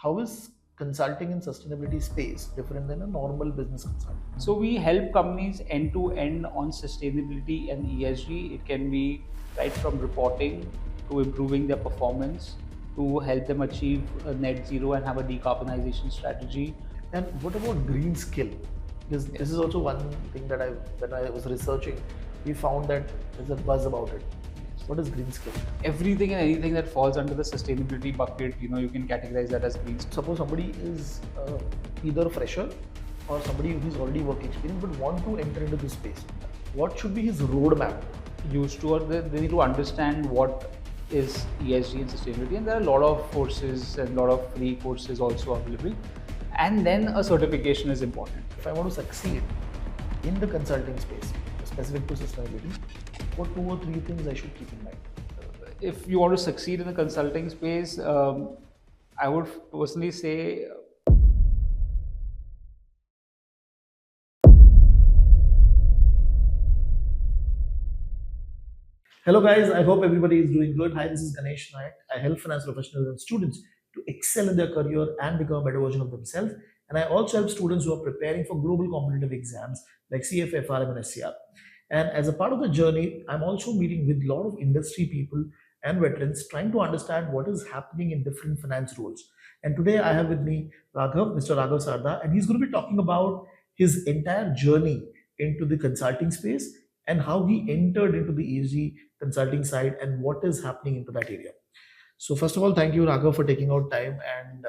how is consulting in sustainability space different than a normal business consulting? So we help companies end to end on sustainability and ESG. It can be right from reporting to improving their performance to help them achieve a net zero and have a decarbonization strategy. And what about green skill? Because this is Yes. also one thing that when I was researching, we found that there's a buzz about it. What is green skill? Everything and anything that falls under the sustainability bucket, you can categorize that as green. Suppose somebody is either a fresher or somebody who's already work experience but want to enter into this space. What should be his roadmap? Used to, or they need to understand what is ESG and sustainability, and there are a lot of courses and a lot of free courses also available, and then a certification is important. If I want to succeed in the consulting space specific to sustainability, what 2 or 3 things I should keep in mind? If you want to succeed in the consulting space, I would personally say Hello guys, I hope everybody is doing good. Hi, this is Ganesh Nayak. I help finance professionals and students to excel in their career and become a better version of themselves. And I also help students who are preparing for global competitive exams like CFA, FRM, and SCR. And as a part of the journey, I'm also meeting with a lot of industry people and veterans trying to understand what is happening in different finance roles. And today I have with me Raghav, Mr. Raghav Sarda, and he's going to be talking about his entire journey into the consulting space and how he entered into the ESG consulting side and what is happening into that area. So first of all, thank you, Raghav, for taking out time and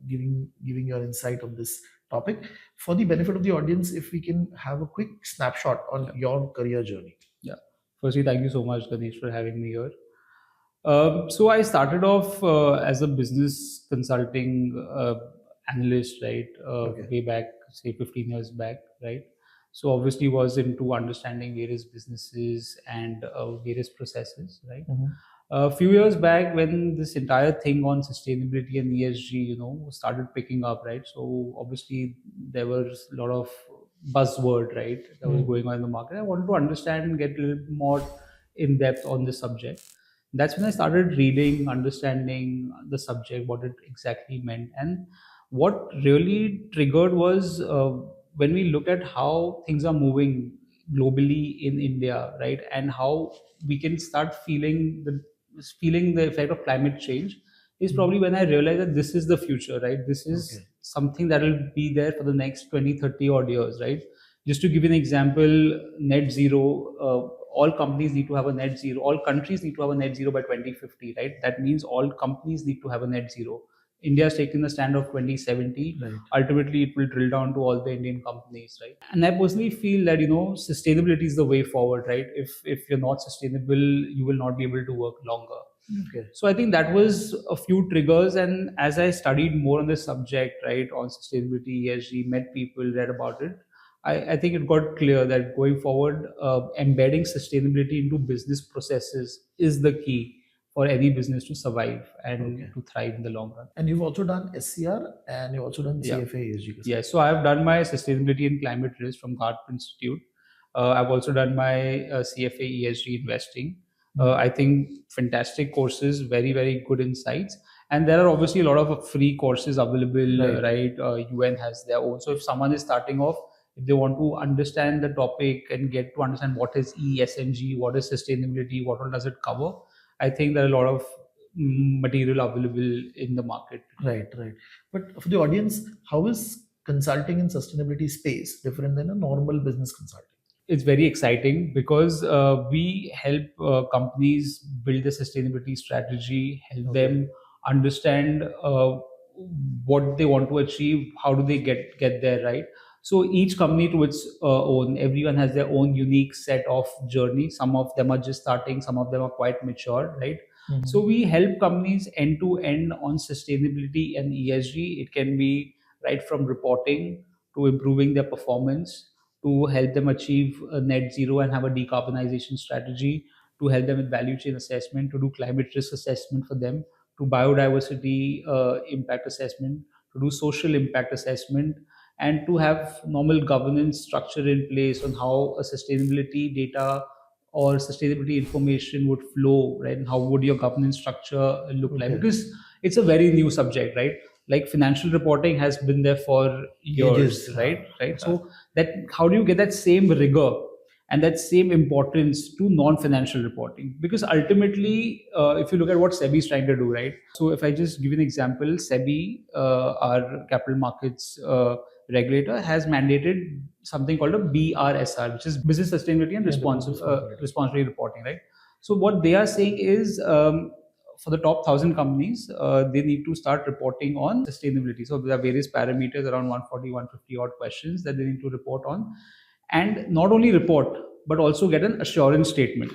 giving your insight on this topic. For the benefit of the audience, if we can have a quick snapshot on your career journey. yeah. Firstly, thank you so much, Ganesh, for having me here. So I started off as a business consulting analyst, right? Okay. Way back, say 15 years back, right? So obviously was into understanding various businesses and various processes, right? Mhm. A few years back, when this entire thing on sustainability and ESG, started picking up, right? So obviously there was a lot of buzzword, right, that was going on in the market. I wanted to understand and get a little more in depth on this subject. That's when I started reading, understanding the subject, what it exactly meant. And what really triggered was when we look at how things are moving globally in India, right? And how we can start feeling the effect of climate change is probably when I realized that this is the future, right? This is Okay. something that will be there for the next 20, 30 odd years, right? Just to give you an example, net zero, all companies need to have a net zero, all countries need to have a net zero by 2050, right? That means all companies need to have a net zero. India has taken the stand of 2070. Right. Ultimately, it will drill down to all the Indian companies, right? And I personally feel that sustainability is the way forward, right? If you're not sustainable, you will not be able to work longer. Okay. So I think that was a few triggers, and as I studied more on this subject, right, on sustainability, ESG, met people, read about it, I think it got clear that going forward, embedding sustainability into business processes is the key for any business to survive and Okay. to thrive in the long run. And you've also done SCR and you've also done Yeah. CFA ESG. Yeah, so I've done my sustainability and climate risk from Gartner Institute. I've also done my CFA ESG investing. I think fantastic courses, very, very good insights. And there are obviously a lot of free courses available, Right. right? UN has their own. So if someone is starting off, if they want to understand the topic and get to understand what is ESG, what is sustainability, what all does it cover, I think there are a lot of material available in the market. Right, right. But for the audience, how is consulting in sustainability space different than a normal business consulting? It's very exciting because we help companies build a sustainability strategy, help Okay. them understand what they want to achieve, how do they get there, right? So each company to its own, everyone has their own unique set of journey. Some of them are just starting, some of them are quite mature, right? Mhm. So we help companies end to end on sustainability and ESG. It can be right from reporting to improving their performance, to help them achieve a net zero and have a decarbonization strategy, to help them with value chain assessment, to do climate risk assessment for them, to biodiversity impact assessment, to do social impact assessment, and to have normal governance structure in place on how a sustainability data or sustainability information would flow, right? And how would your governance structure look like? Okay. Because it's a very new subject, right? like financial reporting has been there for years, Ages, right. So that, how do you get that same rigor and that same importance to non-financial reporting? Because ultimately, if you look at what SEBI is trying to do, right? So if I just give you an example, SEBI, our capital markets regulator, has mandated something called a BRSR, which is business sustainability and Yeah, the business responsibility. responsibility reporting, right? So what they are saying is, for the top 1,000 companies, they need to start reporting on sustainability. So there are various parameters, around 140, 150 odd questions that they need to report on, and not only report but also get an assurance statement,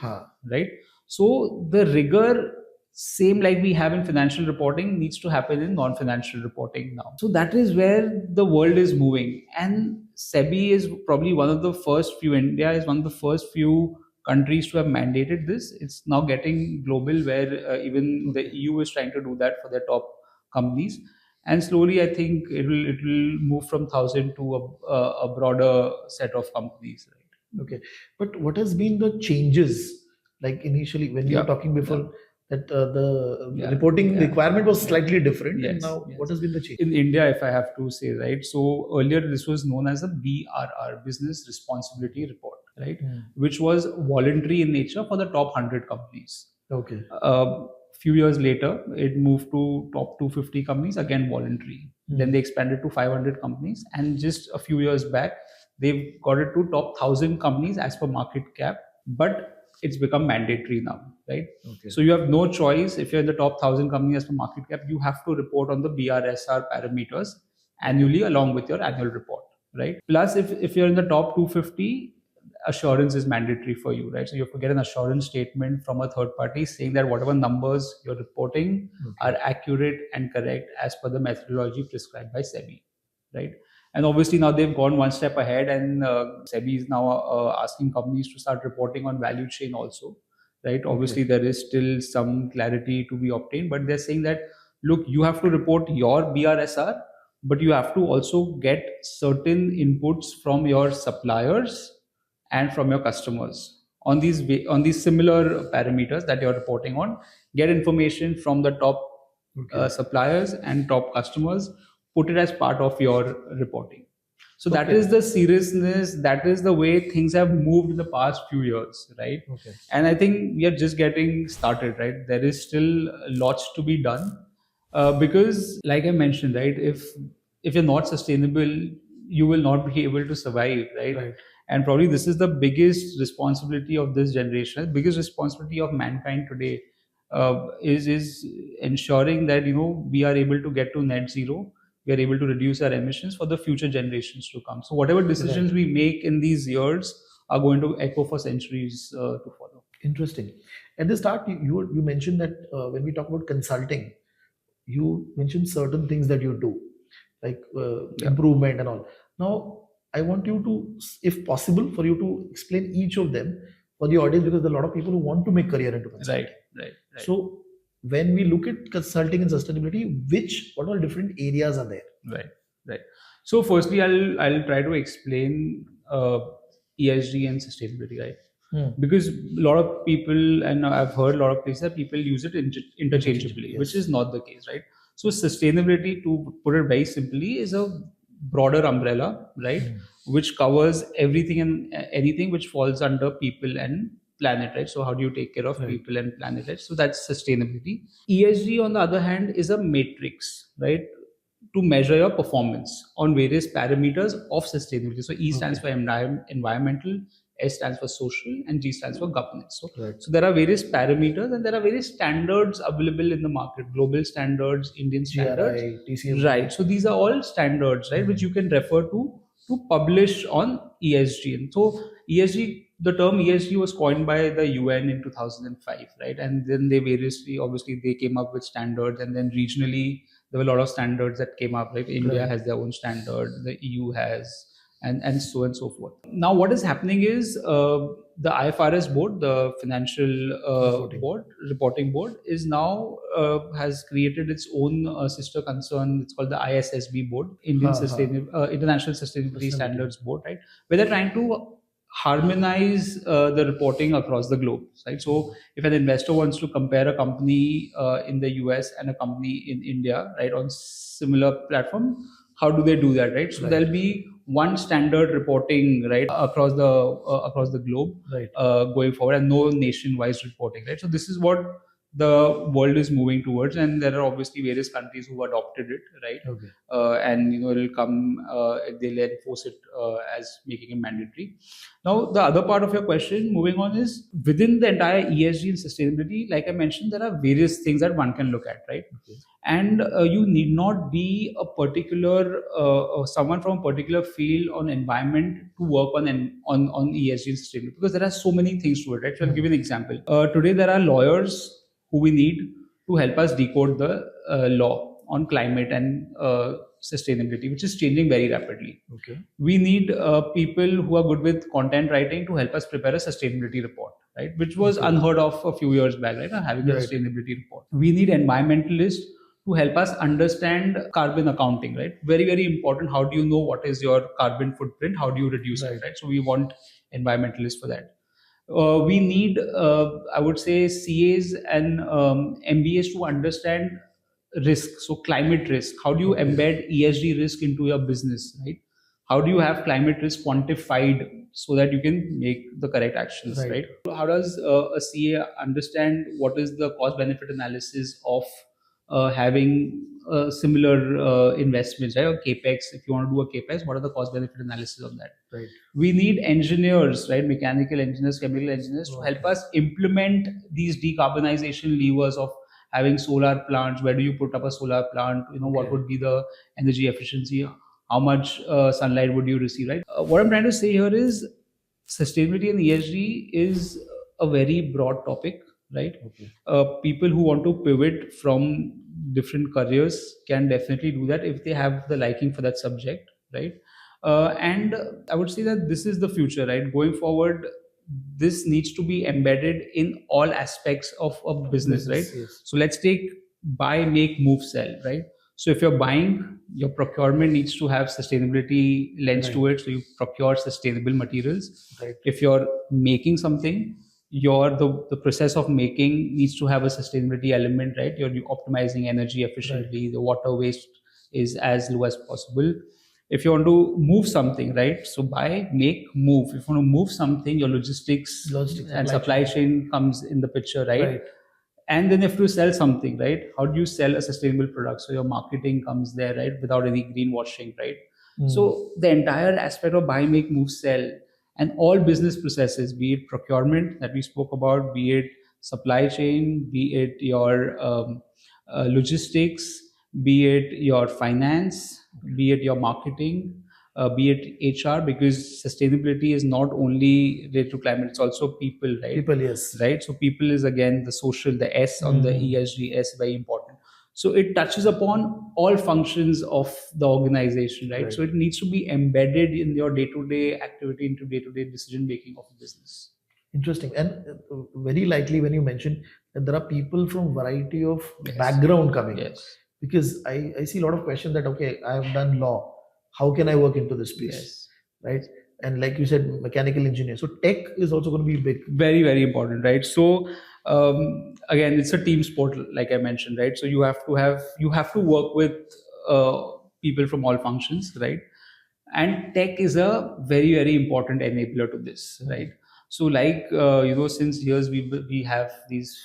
right? So the rigor, same like we have in financial reporting, needs to happen in non-financial reporting now. So that is where the world is moving, and SEBI is probably one of the first few, India is one of the first few countries to have mandated this. It's now getting global, where even the EU is trying to do that for their top companies, and slowly I think it will move from 1,000 to a broader set of companies, right? Okay, but what has been the changes? Like initially, when you were Yeah, talking before, that the Yeah, reporting yeah, requirement was yeah. slightly different, and Yes, now what yes. has been the change? In India, if I have to say, right, so earlier this was known as a BRR, Business Responsibility Report, right, which was voluntary in nature for the top 100 companies. Okay. Few years later, it moved to top 250 companies, again voluntary. Then they expanded to 500 companies, and just a few years back, they've got it to top 1,000 companies as per market cap. But it's become mandatory now, right? Okay. So you have no choice. If you're in the top 1,000 companies as per market cap, you have to report on the BRSR parameters annually along with your annual report, right? Plus, if you're in the top 250, assurance is mandatory for you, right? So you have to get an assurance statement from a third party saying that whatever numbers you're reporting are accurate and correct as per the methodology prescribed by SEBI, right? And obviously now they've gone one step ahead, and SEBI is now asking companies to start reporting on value chain also, right? Obviously there is still some clarity to be obtained, but they're saying that, look, you have to report your BRSR, but you have to also get certain inputs from your suppliers and from your customers on these similar parameters that you're reporting on. Get information from the top suppliers and top customers, put it as part of your reporting. So that is the seriousness, that is the way things have moved in the past few years, right? And I think we are just getting started, right? There is still lots to be done, because like I mentioned, right, if you're not sustainable, you will not be able to survive, right? And probably this is the biggest responsibility of this generation, biggest responsibility of mankind today, is ensuring that, we are able to get to net zero, we are able to reduce our emissions for the future generations to come. So whatever decisions we make in these years are going to echo for centuries to follow. Interesting. At the start, you mentioned that when we talk about consulting, you mentioned certain things that you do, like improvement and all. Now, I want you to, if possible, for you to explain each of them for the audience, because there are a lot of people who want to make career into consulting. Right. So, when we look at consulting and sustainability, what all different areas are there? Right. So firstly, I'll try to explain ESG and sustainability, right? Because a lot of people, and I've heard a lot of places that people use it interchangeably, which is not the case, right? So sustainability, to put it very simply, is a broader umbrella, right, which covers everything and anything which falls under people and planet, right? So how do you take care of people and planet, right? So that's sustainability. ESG, on the other hand, is a matrix, right, to measure your performance on various parameters of sustainability. So E stands for environmental, S stands for social, and G stands for governance. So there are various parameters, and there are various standards available in the market: global standards, Indian standards, TCM. right? So these are all standards, right, which you can refer to publish on ESG. And so ESG, the term ESG was coined by the UN in 2005, right? And then they variously, obviously, they came up with standards, and then regionally there were a lot of standards that came up. Like India has their own standard, the EU has, and so and so forth. Now, what is happening is the IFRS board, the financial reporting board, is now has created its own sister concern. It's called the ISSB board, International Sustainability Standards Board, right? Where they're trying to harmonize the reporting across the globe, right? So if an investor wants to compare a company in the US and a company in India, right, on similar platform, how do they do that, right? So Right. there'll be one standard reporting, right, across the globe, Right. going forward, and no nationwide reporting, right? So this is what the world is moving towards, and there are obviously various countries who adopted it, right? Okay. And it'll come, they'll enforce it as making it mandatory. Now, the other part of your question, moving on, is within the entire ESG and sustainability. Like I mentioned, there are various things that one can look at, right? Okay. And you need not be a particular someone from a particular field on environment to work on ESG and sustainability, because there are so many things to it, right? So I'll give you an example. Today, there are lawyers who we need to help us decode the law on climate and sustainability, which is changing very rapidly. Okay. We need people who are good with content writing to help us prepare a sustainability report, right? Which was Okay. unheard of a few years back, right? Having a Right. sustainability report. We need environmentalists to help us understand carbon accounting, right? Very, very important. How do you know what is your carbon footprint? How do you reduce it, Right. right? So we want environmentalists for that. We need, I would say, CAs and MBAs to understand risk. So climate risk. How do you Okay. embed ESG risk into your business, right? How do you have climate risk quantified so that you can make the correct actions, Right. right? How does a CA understand what is the cost benefit analysis of having similar investments, right? Or capex. If you want to do a capex, what are the cost benefit analysis on that? Right. We need engineers, right? Mechanical engineers, chemical engineers, to help us implement these decarbonization levers of having solar plants. Where do you put up a solar plant? What Okay. would be the energy efficiency? How much sunlight would you receive, right? What I'm trying to say here is sustainability and ESG is a very broad topic, right? Okay. People who want to pivot from different careers can definitely do that if they have the liking for that subject, right? And I would say that this is the future, right? Going forward, this needs to be embedded in all aspects of a business, right? Yes. So let's take buy, make, move, sell, right? So if you're buying, your procurement needs to have sustainability lens to it. So you procure sustainable materials. Right. If you're making something, the process of making needs to have a sustainability element, right? You're optimizing energy efficiently. The water waste is as low as possible. If you want to move something, right? So buy, make, move. If you want to move something, your logistics and supply chain comes in the picture, right? And then if you sell something, right, how do you sell a sustainable product? So your marketing comes there, right, without any greenwashing, right? So the entire aspect of buy, make, move, sell, and all business processes, be it procurement that we spoke about, be it supply chain, be it your logistics, be it your finance, be it your marketing, be it HR, because sustainability is not only related to climate, it's also people, right? People, yes. Right. So people is again the social, the S on the ESG, S, very important. So it touches upon all functions of the organization, right? So it needs to be embedded in your day-to-day activity, into day-to-day decision making of a business. Interesting. And very likely when you mentioned that there are people from variety of Yes. background coming. Yes. Because I see a lot of questions that, okay, I have done law. How can I work into this space? Yes. Right. And like you said, mechanical engineer. So tech is also going to be big. Very, very important, right? So again, it's a team sport, like I mentioned, right? So you have to work with people from all functions, right? And tech is a very, very important enabler to this, right? So like since years we have these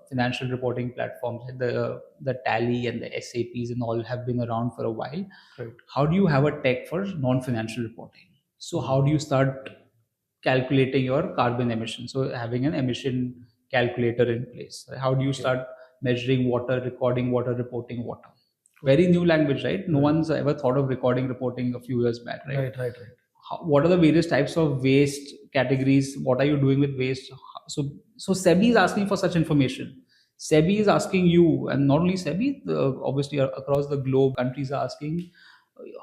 financial reporting platforms, like the Tally and the SAPs and all have been around for a while. Right. How do you have a tech for non-financial reporting? So how do you start calculating your carbon emission? So having an emission calculator in place. How do you start measuring water, recording water, reporting water? Very new language, right? No one's ever thought of recording, reporting a few years back, right? Right. What are the various types of waste categories? What are you doing with waste? So SEBI is asking for such information. SEBI is asking you, and not only SEBI, obviously across the globe, countries are asking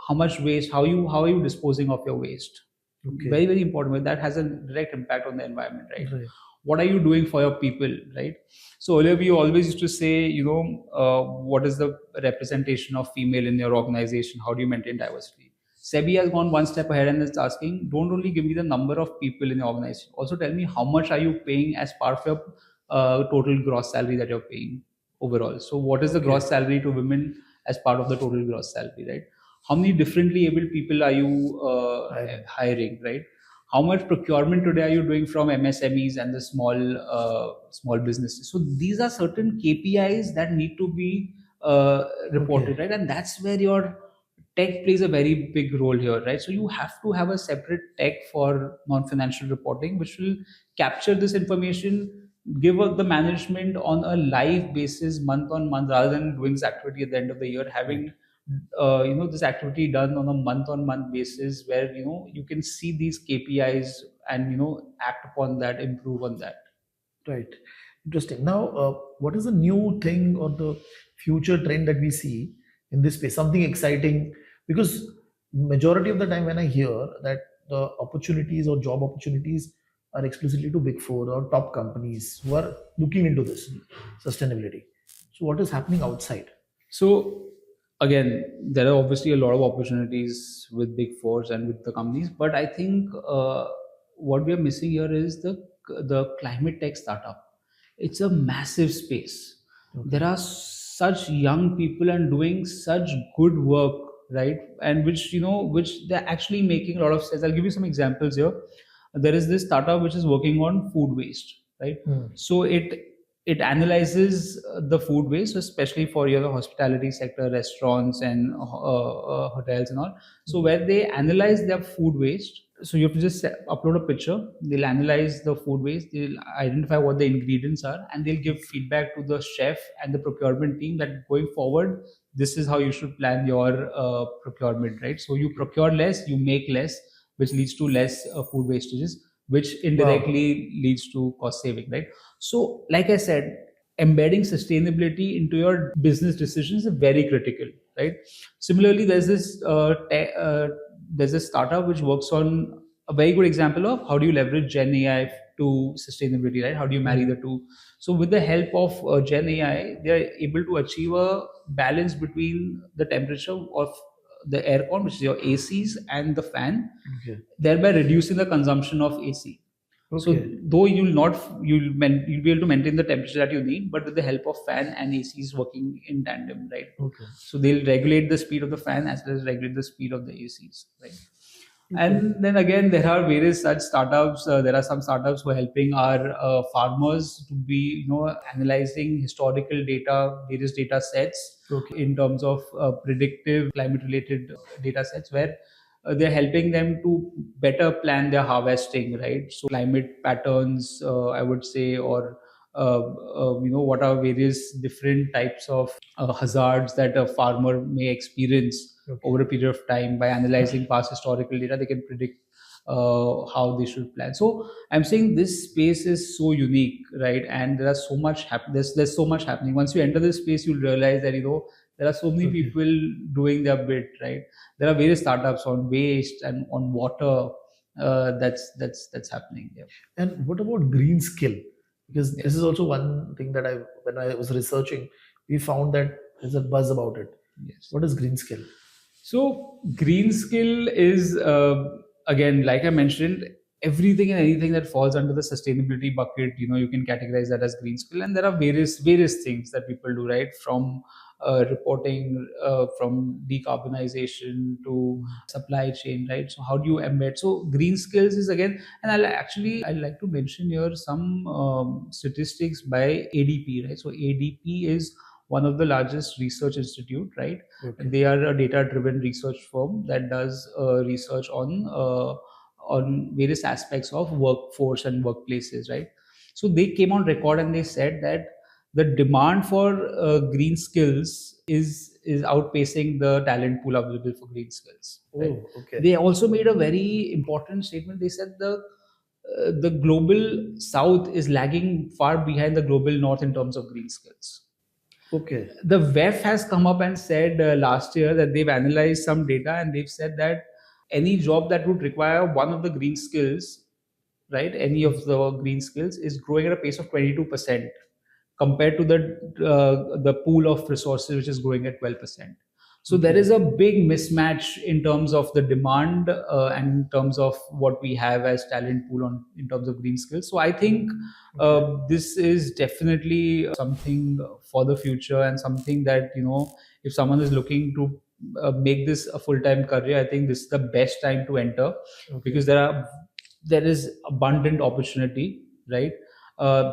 how much waste, how are you disposing of your waste? Okay. Very, very important. But that has a direct impact on the environment, right? Right. What are you doing for your people, right? So earlier we always used to say, what is the representation of female in your organization? How do you maintain diversity? SEBI has gone one step ahead and is asking, don't only give me the number of people in the organization, also tell me how much are you paying as part of your total gross salary that you're paying overall. So what is the Okay. gross salary to women as part of the total gross salary, right? How many differently able people are you hiring, right? How much procurement today are you doing from MSMEs and the small businesses? So these are certain KPIs that need to be reported, Okay. right? And that's where your tech plays a very big role here, right? So you have to have a separate tech for non-financial reporting, which will capture this information, give out the management on a live basis, month on month, rather than doing this activity at the end of the year, having this activity done on a month on month basis, where you can see these KPIs and act upon that, improve on that. Right. Interesting. Now, what is the new thing or the future trend that we see in this space? Something exciting, because majority of the time when I hear that the opportunities or job opportunities are explicitly to big four or top companies who are looking into this sustainability. So, what is happening outside? So again, there are obviously a lot of opportunities with big fours and with the companies, but I think what we are missing here is the climate tech startup. It's a massive space. There Okay. are such young people and doing such good work, right? And which they're actually making a lot of sense. I'll give you some examples here. There is this startup which is working on food waste, right? Hmm. So it analyzes the food waste, especially for hospitality sector, restaurants and hotels and all. So where they analyze their food waste, so you have to just upload a picture. They'll analyze the food waste. They'll identify what the ingredients are, and they'll give feedback to the chef and the procurement team that going forward, this is how you should plan your procurement, right? So you procure less, you make less, which leads to less food wastages, which Wow. indirectly leads to cost saving, right? So, like I said, embedding sustainability into your business decisions is very critical, right? Similarly, there's a startup which works on a very good example of how do you leverage Gen AI to sustainability, right? How do you marry the two? So, with the help of Gen AI, they are able to achieve a balance between the temperature of the aircon, which is your ACs, and the fan, Okay. thereby reducing the consumption of AC. So Okay. though you'll be able to maintain the temperature that you need, but with the help of fan and ACs working in tandem, right? Okay. So they'll regulate the speed of the fan as well as regulate the speed of the ACs, right? Okay. And then again, there are various such startups. There are some startups who are helping our farmers to be, analyzing historical data, various data sets Okay. in terms of predictive climate-related data sets, where they're helping them to better plan their harvesting, right? So climate patterns, I would say, or what are various different types of hazards that a farmer may experience Okay. over a period of time. By analyzing past historical data, they can predict how they should plan. So I'm saying this space is so unique, right? And there are so much there's so much happening. Once you enter this space, you'll realize that there are so many Okay. people doing their bit, right? There are various startups on waste and on water. That's happening. Yeah. And what about green skill? Because this is Yes. also one thing that when I was researching, we found that there's a buzz about it. Yes. What is green skill? So green skill is again, like I mentioned, everything and anything that falls under the sustainability bucket. You can categorize that as green skill, and there are various things that people do, right? From reporting, from decarbonization to supply chain, right? So how do you embed? So green skills is again, and I'd like to mention here some statistics by ADP, right? So ADP is one of the largest research institute, right? Okay. They are a data-driven research firm that does research on various aspects of workforce and workplaces, right? So they came on record and they said that the demand for green skills is outpacing the talent pool available for green skills, right? Oh, okay. They also made a very important statement. They said the global south is lagging far behind the global north in terms of green skills. Okay. The WEF has come up and said last year that they've analyzed some data and they've said that any job that would require one of the green skills, right, any of the green skills, is growing at a pace of 22% compared to the pool of resources, which is growing at 12%. So there Okay. is a big mismatch in terms of the demand and in terms of what we have as talent pool on in terms of green skills. So I think this is definitely something for the future, and something that, if someone is looking to make this a full time career, I think this is the best time to enter, Okay. because there is abundant opportunity, right?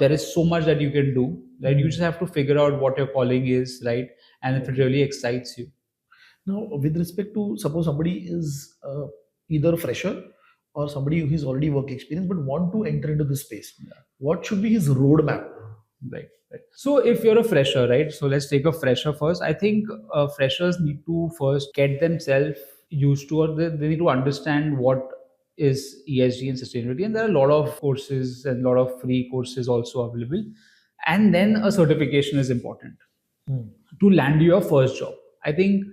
There is so much that you can do, right? You just have to figure out what your calling is, right? And if it Okay. really excites you. Now, with respect to suppose somebody is either a fresher or somebody who is already work experience but want to enter into this space, what should be his roadmap? Right, right. So if you're a fresher, right? So let's take a fresher first. I think freshers need to first get themselves used to, or they need to understand what is ESG and sustainability. And there are a lot of courses and a lot of free courses also available. And then a certification is important Hmm. to land your first job. I think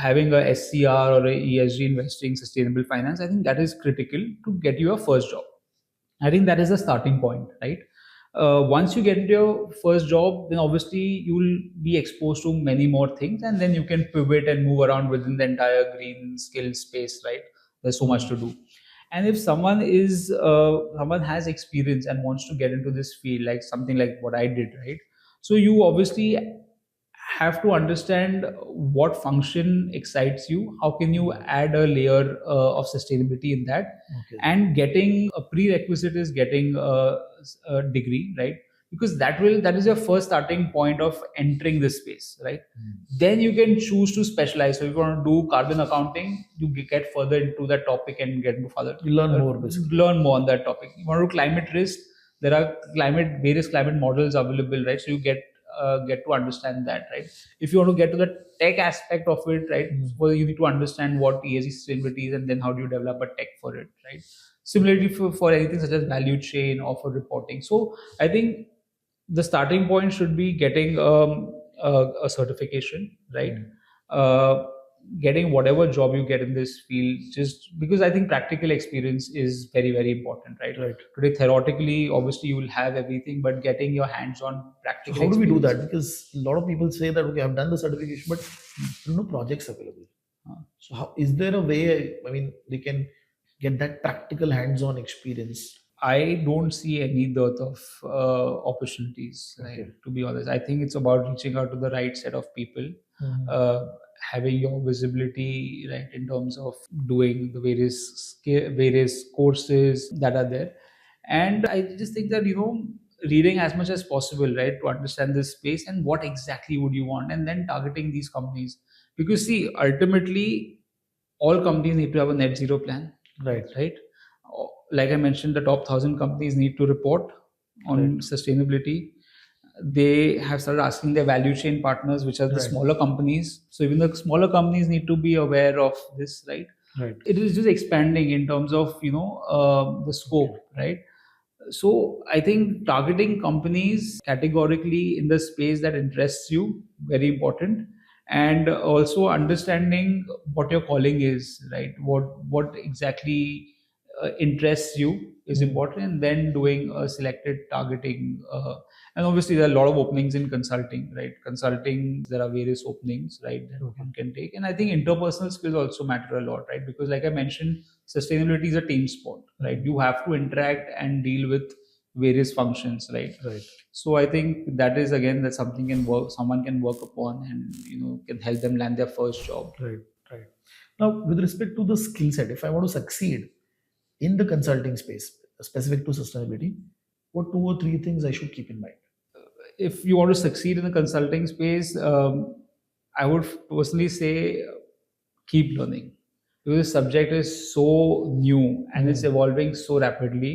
having a SCR or a ESG, investing sustainable finance, I think that is critical to get you a first job. I think that is the starting point, right? Once you get into your first job, then obviously you will be exposed to many more things, and then you can pivot and move around within the entire green skill space, right? There's so much to do. And if someone has experience and wants to get into this field, like something like what I did, right? So you obviously have to understand what function excites you, how can you add a layer of sustainability in that. Okay. And getting a prerequisite is getting a degree, right? Because that is your first starting point of entering this space, right? Then you can choose to specialize. So if you want to do carbon accounting, you get further into that topic and get into further You learn more basically. learn more on that topic. You want to do climate risk, there are various climate models available, right? So you get to understand that, right? If you want to get to the tech aspect of it, right? Well, you need to understand what ESG sustainability is, and then how do you develop a tech for it, right? Similarly, for anything such as value chain or for reporting. So I think the starting point should be getting a certification, right? uh, Getting whatever job you get in this field, just because I think practical experience is very, very important, right? Right. Today theoretically obviously you will have everything, but getting your hands on So practical how do we do experience. that? Because a lot of people say that okay, I've done the certification, but there are no projects available. Uh, So how is there a way? I mean, they can get that practical hands-on experience. I don't see any dearth of opportunities, right? Okay. To be honest, I think it's about reaching out to the right set of people, Mhm. uh, having your visibility, right, in terms of doing the various courses that are there. And I just think that, reading as much as possible, right, to understand this space and what exactly would you want, and then targeting these companies. Because see, ultimately, all companies need to have a net zero plan, Right. right? Like I mentioned, the top 1,000 companies need to report on Right. sustainability. They have started asking their value chain partners, which are the Right. smaller companies. So even the smaller companies need to be aware of this, right? Right. It is just expanding in terms of the scope, right? So I think targeting companies categorically in the space that interests you, very important. And also understanding what your calling is, right? What exactly interests you is Mm. important, and then doing a selected targeting. And obviously there are a lot of openings in consulting, right? Consulting, there are various openings, right, that Okay. one can take. And I think interpersonal skills also matter a lot, right? Because like I mentioned, sustainability is a team sport, right? You have to interact and deal with various functions, right? Right. So I think that is again that something someone can work upon, and can help them land their first job. Right. Right. Now, with respect to the skill set, if I want to succeed in the consulting space, specific to sustainability, what two or three things I should keep in mind? If you want to succeed in the consulting space, I would personally say keep learning, because the subject is so new and it's Mm. evolving so rapidly.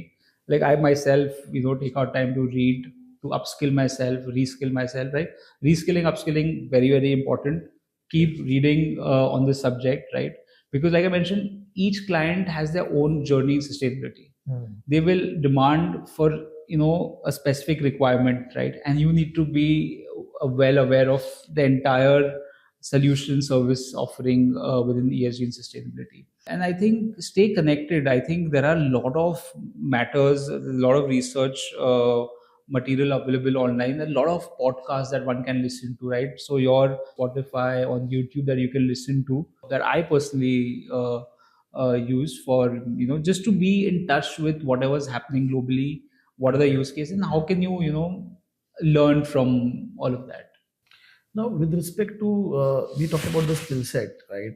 Like I myself, take out time to read, to upskill myself, reskill myself, right? Reskilling, upskilling, very, very important. Keep reading on this subject, right? Because like I mentioned, each client has their own journey in sustainability. Mm. They will demand for a specific requirement, right? And you need to be well aware of the entire solution service offering within ESG and sustainability. And I think stay connected. I think there are a lot of matters, a lot of research material available online. A lot of podcasts that one can listen to, right? So your Spotify, on YouTube, that you can listen to, that I personally use for, just to be in touch with whatever's happening globally. What are the use cases, and how can you, learn from all of that? Now, with respect to, we talked about the skill set, right?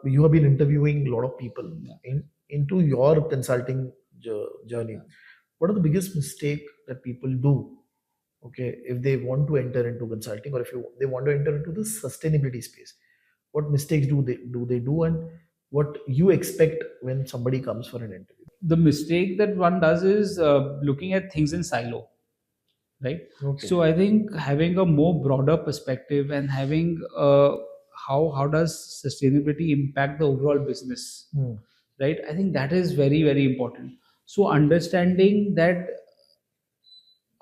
You have been interviewing a lot of people Yeah. into your consulting journey. What are the biggest mistake that people do? Okay, if they want to enter into consulting, or if they want to enter into the sustainability space, what mistakes do they do, and what you expect when somebody comes for an interview? The mistake that one does is looking at things in silo, right? Okay. So I think having a more broader perspective and having how does sustainability impact the overall business, Hmm. right? I think that is very, very important. So understanding that,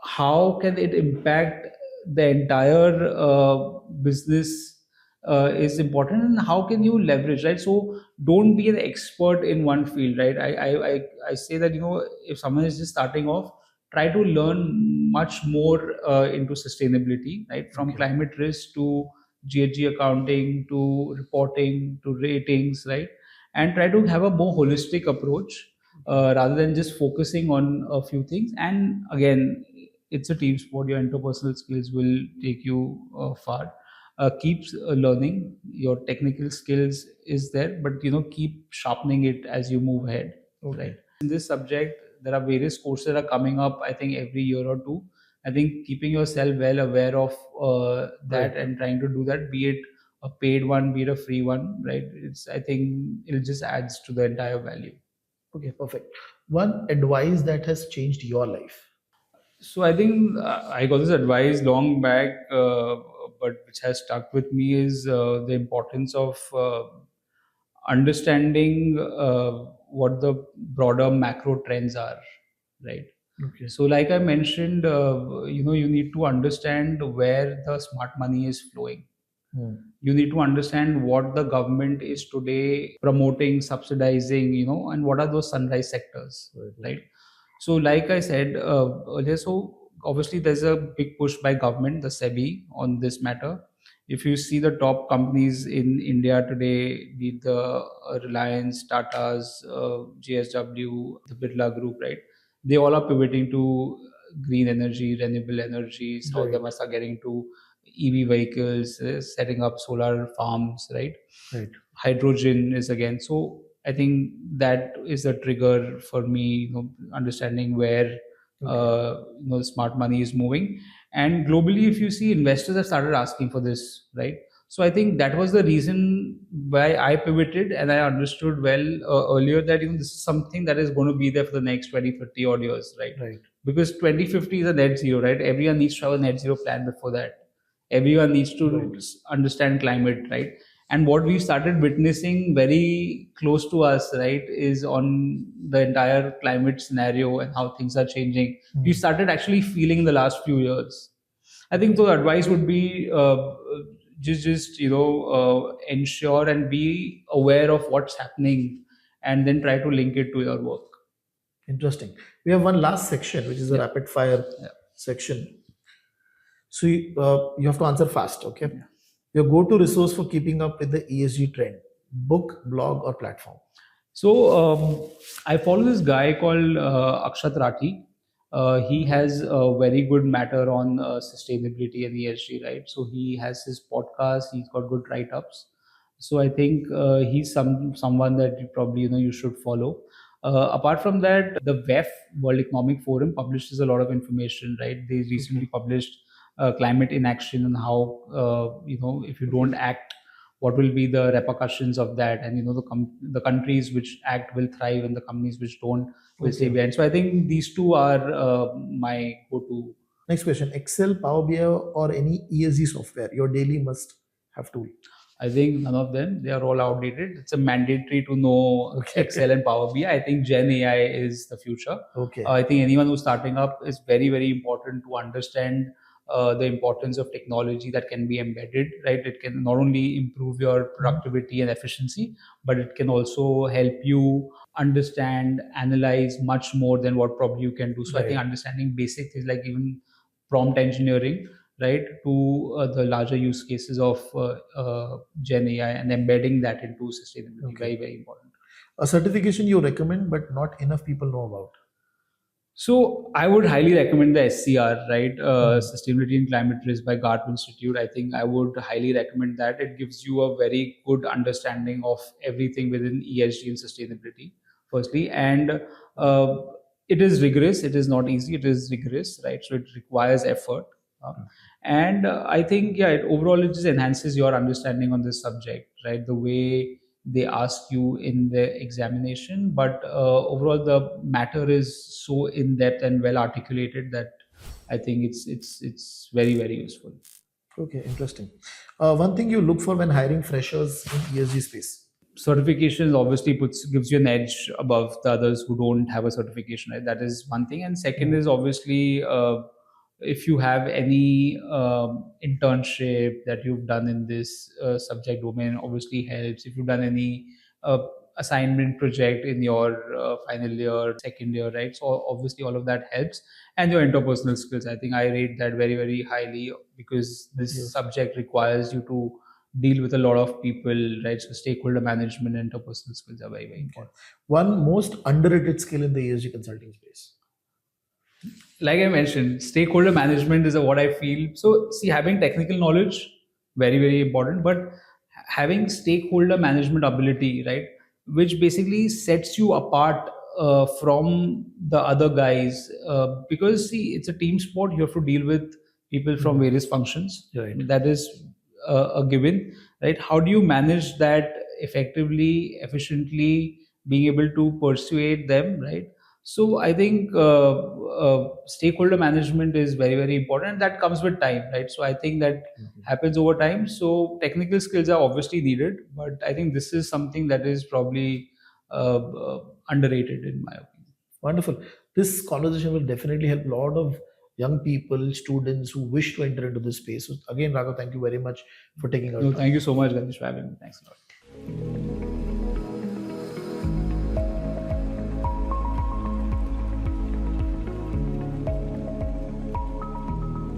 how can it impact the entire business is important, and how can you leverage, right? So don't be an expert in one field, right? I say that, if someone is just starting off, try to learn much more into sustainability, right? From Okay. climate risk to GHG accounting to reporting to ratings, right? And try to have a more holistic approach rather than just focusing on a few things. And again, it's a team sport. Your interpersonal skills will take you far. Keep learning. Your technical skills is there, but keep sharpening it as you move ahead. Okay. Right. In this subject, there are various courses that are coming up, I think, every year or two. I think keeping yourself well aware of that Right. and trying to do that, be it a paid one, be it a free one, right? I think it just adds to the entire value. Okay, perfect. One advice that has changed your life. So I think I got this advice long back, but which has stuck with me is the importance of understanding what the broader macro trends are, right? Okay. So, like I mentioned, you need to understand where the smart money is flowing. Hmm. You need to understand what the government is today promoting, subsidizing, and what are those sunrise sectors, Right. right? So, like I said earlier, so obviously there's a big push by government, the SEBI, on this matter. If you see the top companies in India today, be it the Reliance, Tata's, JSW, the Birla Group, right? They all are pivoting to green energy, renewable energy. Some of them Right. are getting to EV vehicles, setting up solar farms, right? Right. Hydrogen is again. So I think that is a trigger for me, understanding where Okay. smart money is moving. And globally, if you see, investors have started asking for this, right? So I think that was the reason why I pivoted, and I understood well earlier that this is something that is going to be there for the next 20, 30 odd years, right? Right. Because 2050 is a net zero, right? Everyone needs to have a net zero plan before that. Everyone needs to Right. understand climate, right? And what we started witnessing very close to us, right, is on the entire climate scenario and how things are changing. We Hmm. started actually feeling in the last few years. I think Okay. the advice would be just ensure and be aware of what's happening, and then try to link it to your work. Interesting. We have one last section, which is a Yeah. rapid fire Yeah. section. So you have to answer fast. Okay. Yeah. Your go-to resource for keeping up with the ESG trend: book, blog, or platform. So I follow this guy called Akshat Rathi. He has a very good matter on sustainability and ESG, right? So he has his podcast. He's got good write-ups. So I think he's someone that you probably you should follow. Apart from that, the WEF, World Economic Forum, publishes a lot of information, right? They recently Okay. published climate inaction, and how if you don't act, what will be the repercussions of that, and the countries which act will thrive and the companies which don't will stay Okay. behind. So I think these two are my go-to. Next question: Excel, Power BI, or any ESG software, your daily must-have tool. I think none of them, they are all outdated. It's a mandatory to know Okay. Excel and Power BI. I think Gen AI is the future. Okay. I think anyone who's starting up, is very, very important to understand the importance of technology that can be embedded, right? It can not only improve your productivity and efficiency, but it can also help you understand, analyze much more than what probably you can do. So I think Right. understanding basic things like even prompt engineering, right, to the larger use cases of Gen AI and embedding that into sustainability, Okay. very, very important. A certification you recommend, but not enough people know about. So I would highly recommend the SCR, right? Mhm. Sustainability and Climate Risk by Gartner Institute. I think I would highly recommend that. It gives you a very good understanding of everything within ESG and sustainability, firstly. And uh, it is rigorous. It is not easy. It is rigorous, right? So it requires effort. uh, and I think, yeah, overall, it just enhances your understanding on this subject, right? The way they ask you in the examination, but overall the matter is so in depth and well articulated that I think it's very, very useful. Okay, interesting. One thing you look for when hiring freshers in ESG space. Certification obviously gives you an edge above the others who don't have a certification, right? That is one thing. And second is obviously, if you have any internship that you've done in this subject domain, obviously helps. If you've done any uh, assignment project in your final year, second year, right? So obviously all of that helps. And your interpersonal skills, I think I rate that very, very highly, because this Yes. subject requires you to deal with a lot of people, right? So stakeholder management and interpersonal skills are very, very Okay. important. One most underrated skill in the ESG consulting space. Like I mentioned, stakeholder management is what I feel. So, see, having technical knowledge, very, very important, but having stakeholder management ability, right, which basically sets you apart from the other guys. Because, see, it's a team sport, you have to deal with people from Mhm. various functions. Right. That is a given, right? How do you manage that effectively, efficiently, being able to persuade them, right? So I think stakeholder management is very, very important. That comes with time, right? So I think that Mhm. happens over time. So technical skills are obviously needed, but I think this is something that is probably underrated in my opinion. Wonderful. This conversation will definitely help a lot of young people, students who wish to enter into this space. So again, Raghav, thank you very much for taking our No, time. thank you so much, Ganesh, for having me. Thanks a lot.